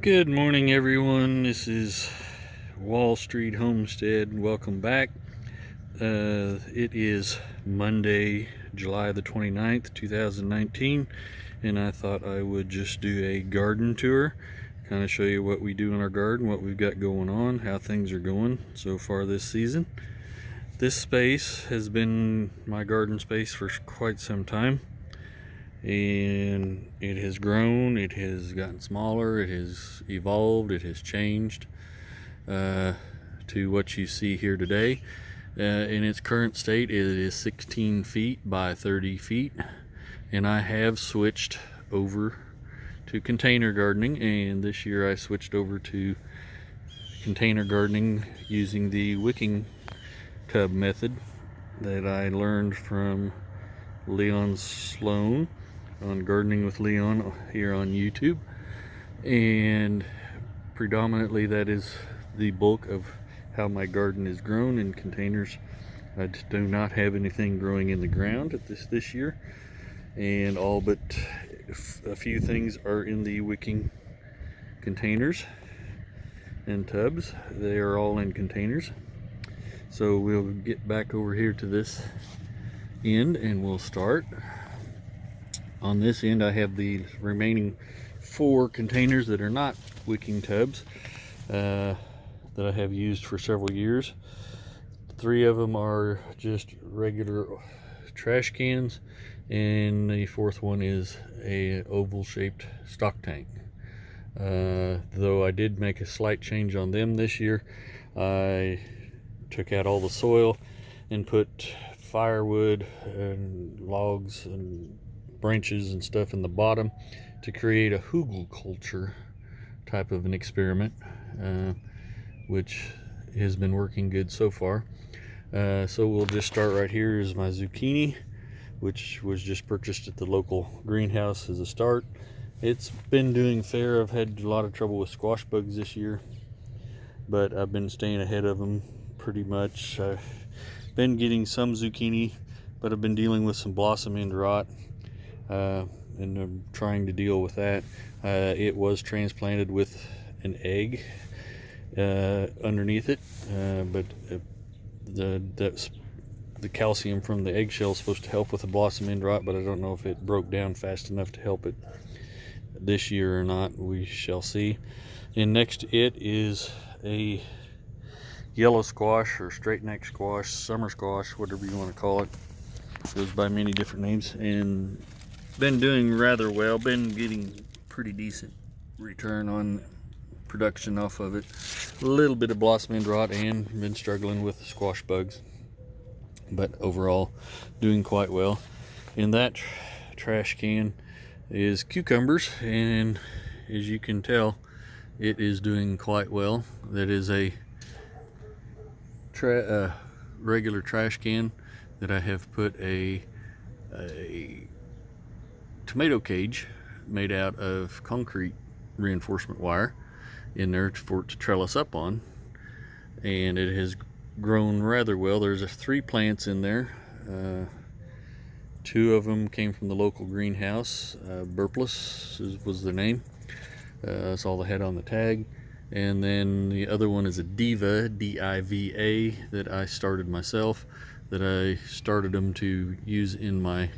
Good morning, everyone. This is Wall Street Homestead. Welcome back. It is Monday, July the 29th, 2019, and I thought I would just do a garden tour, kind of show you what we do in our garden, what we've got going on, how things are going so far this season. This space has been my garden space for quite some time, and it has grown, it has gotten smaller, it has evolved, it has changed to what you see here today. In its current state, it is 16 feet by 30 feet, and I have switched over to container gardening, and this year I switched over to container gardening using the wicking tub method that I learned from Leon Sloan on Gardening with Leon here on YouTube, and predominantly that is the bulk of how my garden is grown in containers. I do not have anything growing in the ground at this year, and all but a few things are in the wicking containers and tubs. They are all in containers. So we'll get back over here to this end and we'll start. On this end I have the remaining 4 containers that are not wicking tubs that I have used for several years. 3 of them are just regular trash cans, and the 4th one is a oval shaped stock tank. Though I did make a slight change on them this year. I took out all the soil and put firewood and logs and branches and stuff in the bottom to create a hugelkultur type of an experiment, which has been working good so far. So we'll just start right here. Is my zucchini, which was just purchased at the local greenhouse as a start. It's been doing fair. I've had a lot of trouble with squash bugs this year, but I've been staying ahead of them pretty much. I've been getting some zucchini, but I've been dealing with some blossom end rot, and I'm trying to deal with that. It was transplanted with an egg underneath it, but the calcium from the eggshell is supposed to help with the blossom end rot, but I don't know if it broke down fast enough to help it this year or not. We shall see. And next to it is a yellow squash or straight neck squash, summer squash, whatever you want to call it. It goes by many different names, and been doing rather well. Been getting pretty decent return on production off of it. A little bit of blossom end rot, and been struggling with the squash bugs, but overall doing quite well. In that trash can is cucumbers, and as you can tell, it is doing quite well. That is a regular trash can that I have put a tomato cage made out of concrete reinforcement wire in there for it to trellis up on, and it has grown rather well. There's 3 plants in there. 2 of them came from the local greenhouse. Burpless was the name. That's all they had on the tag. And then the other one is a Diva, D-I-V-A, that I started myself, that I started them to use in my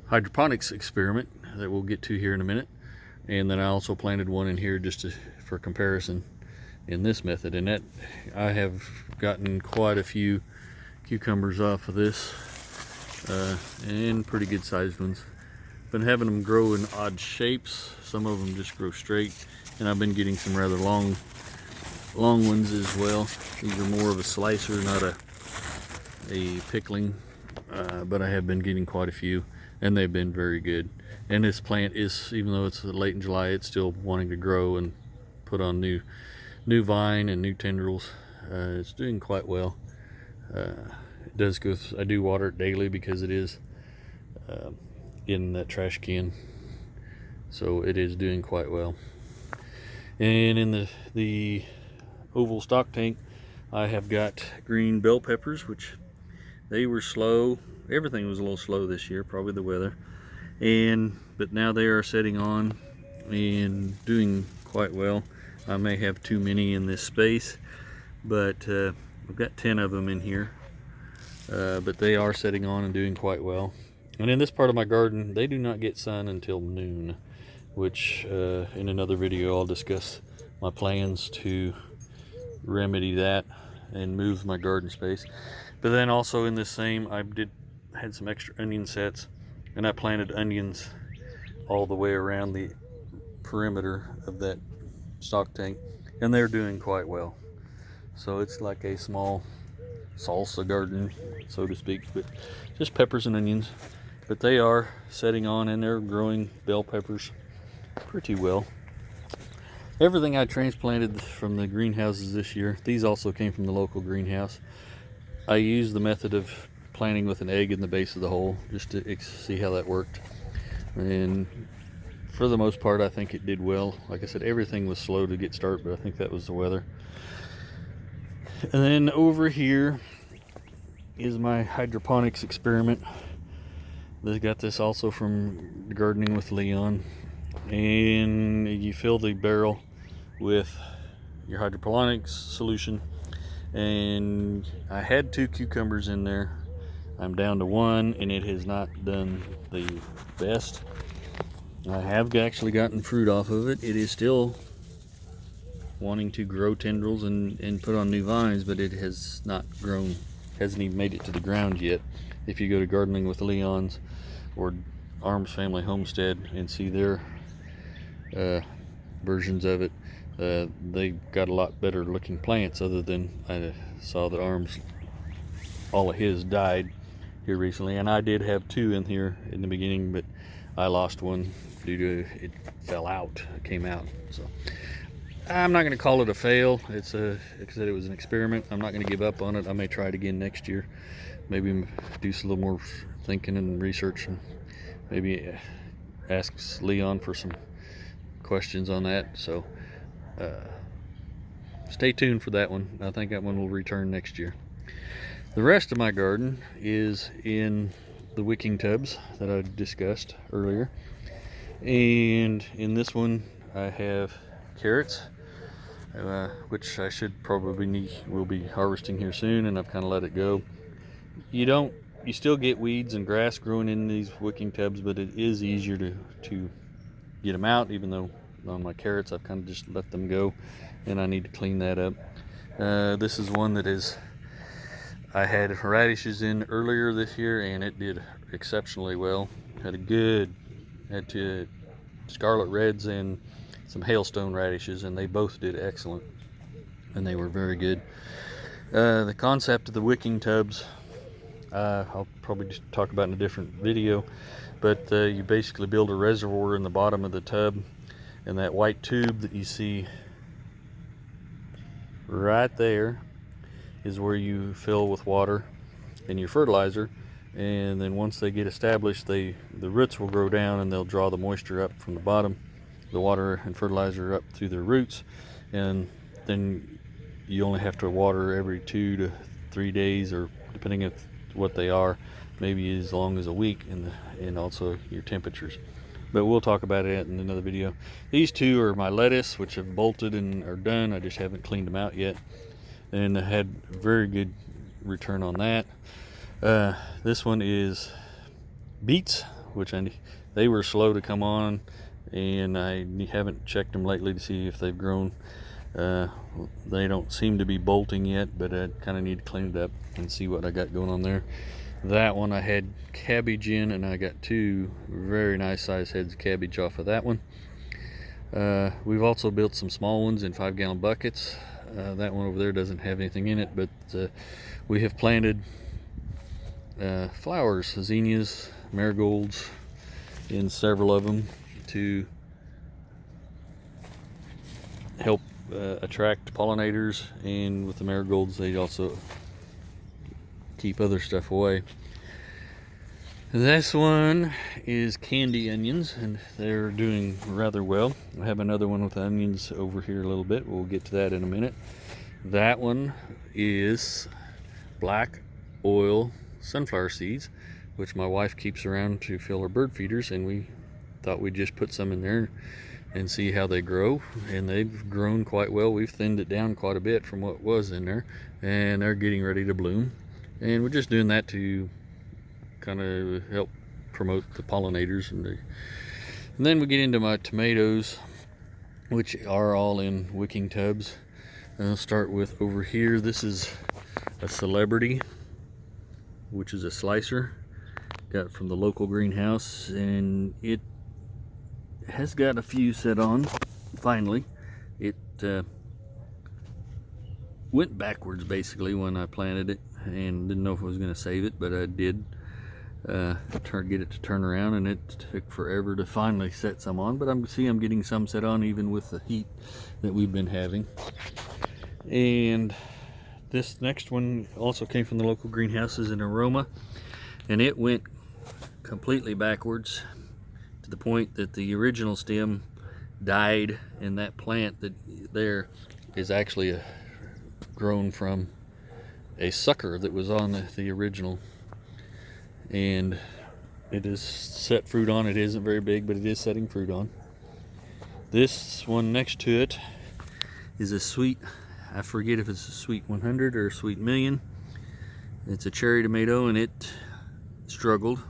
hydroponics experiment that we'll get to here in a minute. And then I also planted one in here just for comparison in this method, and that I have gotten quite a few cucumbers off of this, and pretty good sized ones. Been having them grow in odd shapes. Some of them just grow straight, and I've been getting some rather long ones as well. These are more of a slicer, not a pickling, but I have been getting quite a few, and they've been very good. And this plant is, even though it's late in July, it's still wanting to grow and put on new vine and new tendrils. It's doing quite well. It does go. I do water it daily because it is in that trash can, so it is doing quite well. And in the oval stock tank, I have got green bell peppers, which They were slow. Everything was a little slow this year, probably the weather. But now they are setting on and doing quite well. I may have too many in this space, but I've got 10 of them in here. But they are setting on and doing quite well. And in this part of my garden, they do not get sun until noon, which in another video I'll discuss my plans to remedy that and move my garden space. But then also in this same, I had some extra onion sets, and I planted onions all the way around the perimeter of that stock tank, and they're doing quite well. So it's like a small salsa garden, so to speak, but just peppers and onions. But they are setting on, and they're growing bell peppers pretty well. Everything I transplanted from the greenhouses this year, these also came from the local greenhouse. I used the method of planting with an egg in the base of the hole just to see how that worked, and for the most part I think it did well. Like I said, everything was slow to get started, but I think that was the weather. And then over here is my hydroponics experiment. They got this also from Gardening with Leon, and you fill the barrel with your hydroponics solution, and I had 2 cucumbers in there. I'm down to 1, and it has not done the best. I have actually gotten fruit off of it. It is still wanting to grow tendrils and put on new vines, but it has not grown, hasn't even made it to the ground yet. If you go to Gardening with Leon's or Arms Family Homestead and see their versions of it, they got a lot better looking plants, other than I saw that Arms, all of his died here recently, and I did have 2 in here in the beginning, but I lost one due to it fell out, it came out. So I'm not going to call it a fail. It's like I said, it was an experiment. I'm not going to give up on it. I may try it again next year. Maybe do a little more thinking and research, and maybe ask Leon for some questions on that. So stay tuned for that one. I think that one will return next year. The rest of my garden is in the wicking tubs that I discussed earlier. And in this one I have carrots, which I should probably will be harvesting here soon, and I've kind of let it go. You still get weeds and grass growing in these wicking tubs, but it is easier to get them out, even though on my carrots I've kind of just let them go, and I need to clean that up. This is one that I had radishes in earlier this year, and it did exceptionally well. Had 2 scarlet reds and some hailstone radishes, and they both did excellent, and they were very good. The concept of the wicking tubs, I'll probably just talk about in a different video, but you basically build a reservoir in the bottom of the tub, and that white tube that you see right there is where you fill with water and your fertilizer, and then once they get established, the roots will grow down, and they'll draw the moisture up from the bottom, the water and fertilizer up through their roots, and then you only have to water every 2 to 3 days, or depending on what they are, maybe as long as a week, and also your temperatures. But we'll talk about it in another video. These 2 are my lettuce, which have bolted and are done. I just haven't cleaned them out yet, and I had very good return on that. This one is beets, which they were slow to come on, and I haven't checked them lately to see if they've grown. They don't seem to be bolting yet, but I kind of need to clean it up and see what I got going on there. That one I had cabbage in, and I got 2 very nice sized heads of cabbage off of that one. We've also built some small ones in 5-gallon buckets. That one over there doesn't have anything in it, but we have planted flowers, zinnias, marigolds, in several of them to help attract pollinators, and with the marigolds they also keep other stuff away. This one is candy onions, and they're doing rather well. I have another one with onions over here a little bit. We'll get to that in a minute. That one is black oil sunflower seeds, which my wife keeps around to fill her bird feeders, and we thought we'd just put some in there and see how they grow. And they've grown quite well. We've thinned it down quite a bit from what was in there, and they're getting ready to bloom. And we're just doing that to kind of help promote the pollinators. And then we get into my tomatoes, which are all in wicking tubs. And I'll start with over here. This is a Celebrity, which is a slicer, got from the local greenhouse, and it has got a few set on. Finally, it went backwards basically when I planted it, and didn't know if I was going to save it, but I did get it to turn around, and it took forever to finally set some on. But I'm getting some set on even with the heat that we've been having. And this next one also came from the local greenhouses in Aroma, and it went completely backwards to the point that the original stem died, and that plant that there is actually grown from a sucker that was on the original, and it is set fruit on. It isn't very big, but it is setting fruit on. This one next to it is a sweet, I forget if it's a sweet 100 or a sweet million. It's a cherry tomato, and it struggled.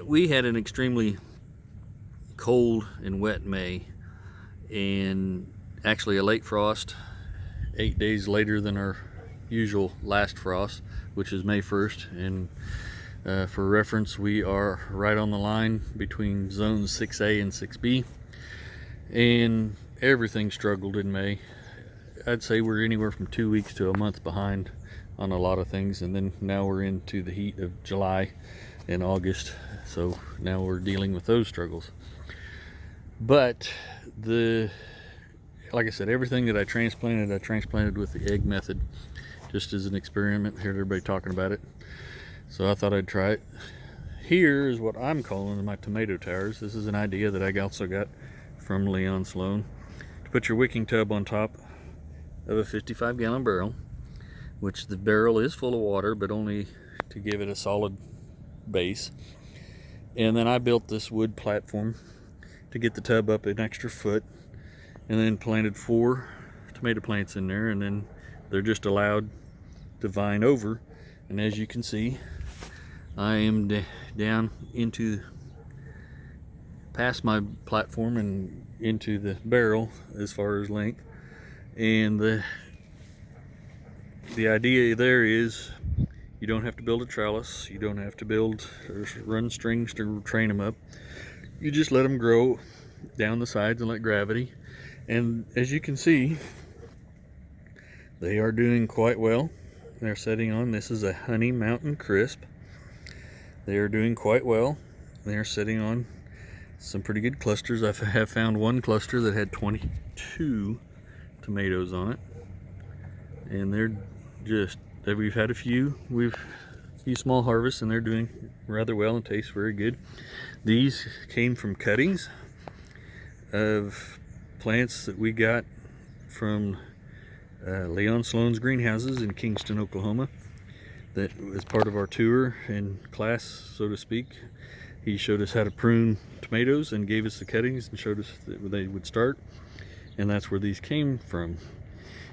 We had an extremely cold and wet May, and actually a late frost 8 days later than our usual last frost, which is May 1st. And for reference, we are right on the line between zones 6A and 6B, and everything struggled in May. I'd say we're anywhere from 2 weeks to a month behind on a lot of things, and then now we're into the heat of July and August, so now we're dealing with those struggles. But like I said, everything that I transplanted with the egg method, just as an experiment. Heard everybody talking about it, so I thought I'd try it. Here is what I'm calling my tomato towers. This is an idea that I also got from Leon Sloan, to put your wicking tub on top of a 55-gallon barrel, which the barrel is full of water, but only to give it a solid base. And then I built this wood platform to get the tub up an extra foot, and then planted 4 tomato plants in there, and then they're just allowed to vine over. And as you can see, I am down into past my platform and into the barrel as far as length. And the idea there is you don't have to build a trellis, you don't have to build or run strings to train them up. You just let them grow down the sides and let gravity. And as you can see, they are doing quite well. They're setting on. This is a Honey Mountain Crisp. They are doing quite well. They're sitting on some pretty good clusters. I have found one cluster that had 22 tomatoes on it, and they're just, we've had a few small harvests, and they're doing rather well and taste very good. These came from cuttings of plants that we got from Leon Sloan's greenhouses in Kingston, Oklahoma. That was part of our tour and class, so to speak. He showed us how to prune tomatoes and gave us the cuttings and showed us that they would start, and that's where these came from.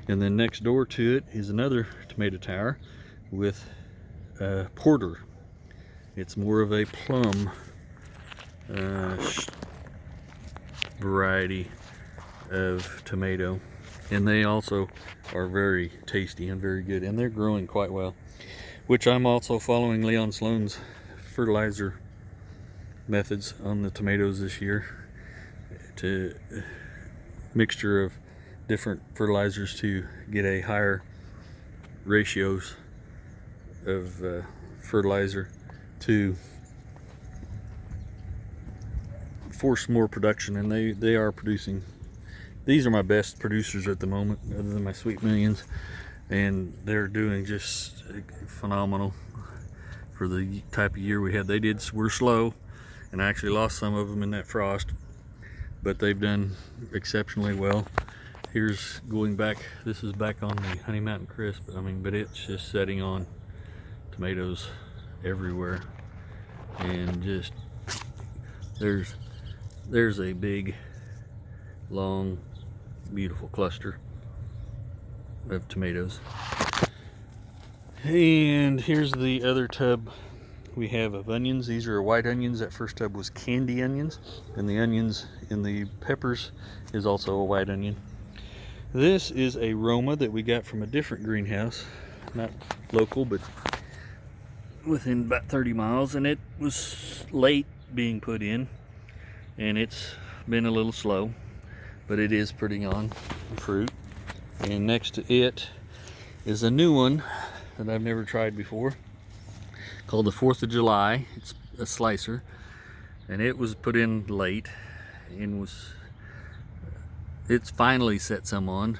And then next door to it is another tomato tower with Porter. It's more of a plum variety of tomato, and they also are very tasty and very good, and they're growing quite well, which I'm also following Leon Sloan's fertilizer methods on the tomatoes this year, to mixture of different fertilizers to get a higher ratios of fertilizer to force more production. And they are producing. These are my best producers at the moment, other than my Sweet Millions, and they're doing just phenomenal for the type of year we had. We're slow, and I actually lost some of them in that frost, but they've done exceptionally well. Here's going back, this is back on the Honey Mountain Crisp, but it's just setting on tomatoes everywhere, and just there's a big, long, beautiful cluster of tomatoes. And here's the other tub we have of onions. These are white onions. That first tub was candy onions, and the onions in the peppers is also a white onion. This is a Roma that we got from a different greenhouse, not local, but within about 30 miles, and it was late being put in, and it's been a little slow, but it is putting on fruit. And next to it is a new one that I've never tried before, called the 4th of July. It's a slicer, and it was put in late, and it's finally set some on,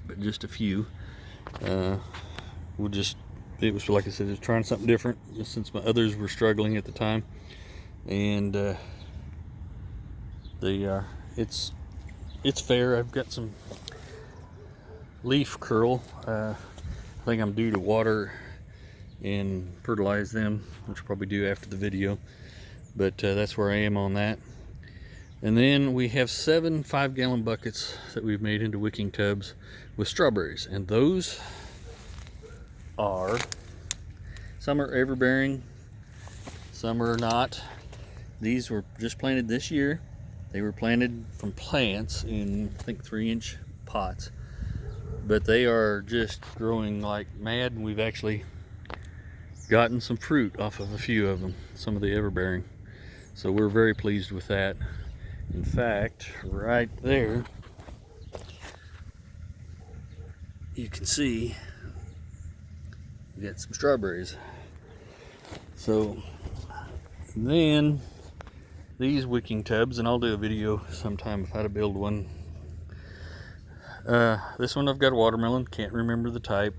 but just a few. It was, like I said, just trying something different, just since my others were struggling at the time. And it's fair. I've got some leaf curl. I think I'm due to water and fertilize them, which I'll probably do after the video, but that's where I am on that. And then we have 7 5-gallon buckets that we've made into wicking tubs with strawberries, and those are, some are everbearing, some are not. These were just planted this year. They were planted from plants in, I think, 3-inch pots, but they are just growing like mad, and we've actually gotten some fruit off of a few of them, some of the everbearing. So we're very pleased with that. In fact, right there, you can see we got some strawberries. So then these wicking tubs, and I'll do a video sometime of how to build one. This one I've got a watermelon, can't remember the type.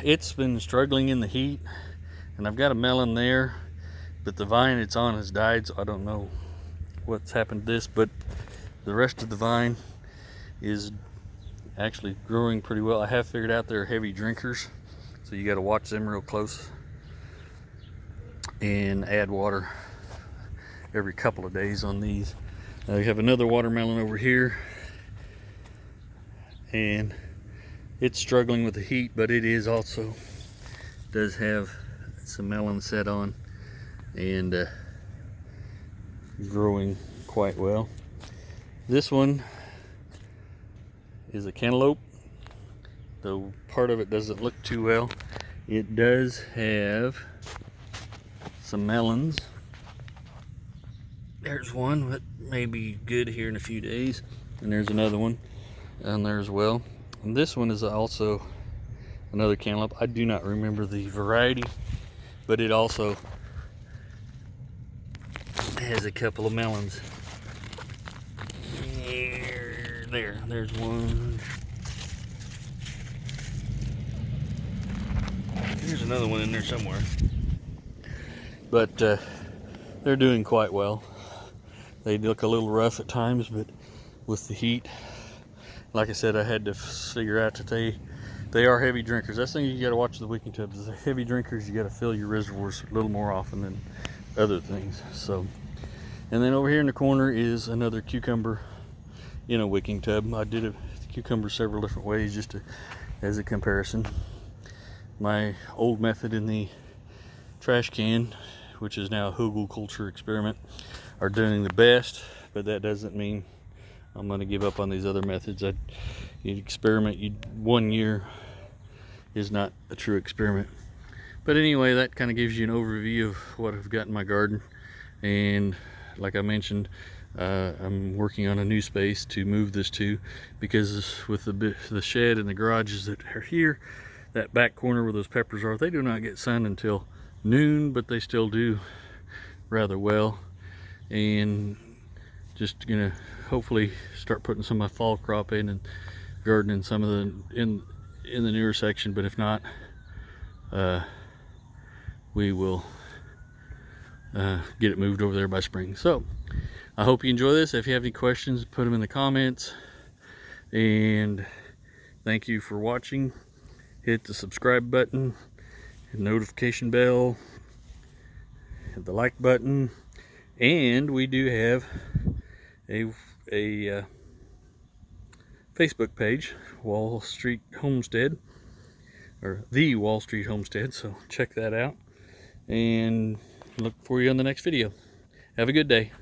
It's been struggling in the heat, and I've got a melon there, but the vine it's on has died, so I don't know what's happened to this, but the rest of the vine is actually growing pretty well. I have figured out they're heavy drinkers, so you got to watch them real close and add water every couple of days on these. We have another watermelon over here, and it's struggling with the heat, but it is also does have some melon set on and growing quite well. This one is a cantaloupe, though part of it doesn't look too well. It does have some melons. There's one that may be good here in a few days, and there's another one down there as well. And this one is also another cantaloupe. I do not remember the variety, but it also has a couple of melons. There's one. There's another one in there somewhere. But they're doing quite well. They look a little rough at times, but with the heat, like I said, I had to figure out that they are heavy drinkers. That's the thing you got to watch the wicking tubs. The heavy drinkers, you got to fill your reservoirs a little more often than other things. So, and then over here in the corner is another cucumber in a wicking tub. I did a cucumber several different ways just as a comparison. My old method in the trash can, which is now a Hugel culture experiment, are doing the best, but that doesn't mean I'm going to give up on these other methods. You experiment, 1 year is not a true experiment. But anyway, that kind of gives you an overview of what I've got in my garden. And like I mentioned, I'm working on a new space to move this to, because with the shed and the garages that are here, that back corner where those peppers are, they do not get sun until noon, but they still do rather well. And just gonna hopefully start putting some of my fall crop in and gardening some of the in the newer section, but if not, we will get it moved over there by spring. So I hope you enjoy this. If you have any questions, put them in the comments, and thank you for watching. Hit the subscribe button notification bell, hit the like button, and we do have a Facebook page, Wall Street Homestead, or the Wall Street Homestead, so check that out, and look for you on the next video. Have a good day.